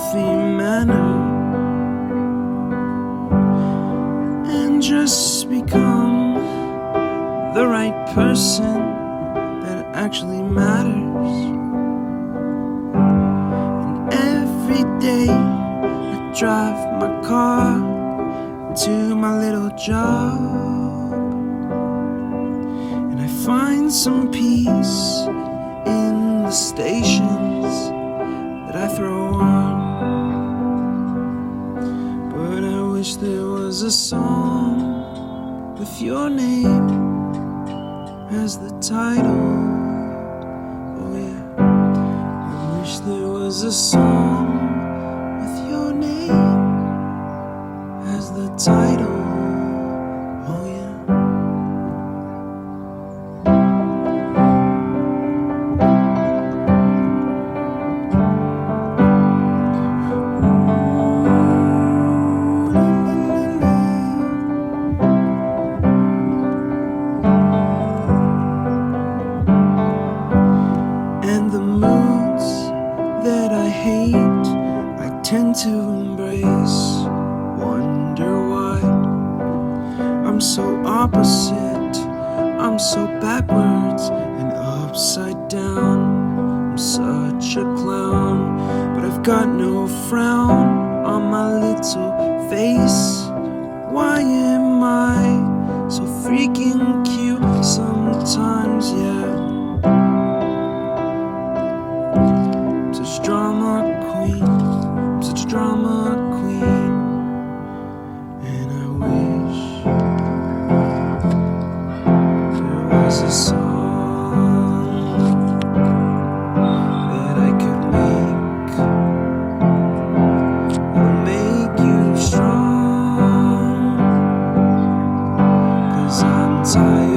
healthy manner and just become the right person that actually matters. And every day I drive my car to my little job, and I find some peace in the stations that I throw on. But I wish there was a song with your name as the title. Oh yeah, I wish there was a song with your name as the title. Oh yeah. And the moods that I hate, I tend to embrace. Wonder why I'm so opposite, I'm so backwards and upside down. I'm such a clown, but I've got no frown on my little face. Why am I so freaking cute sometimes, yeah? Such drama queen, such drama queen. And I wish there was a song that I could make that'll make you strong. 'Cause I'm tired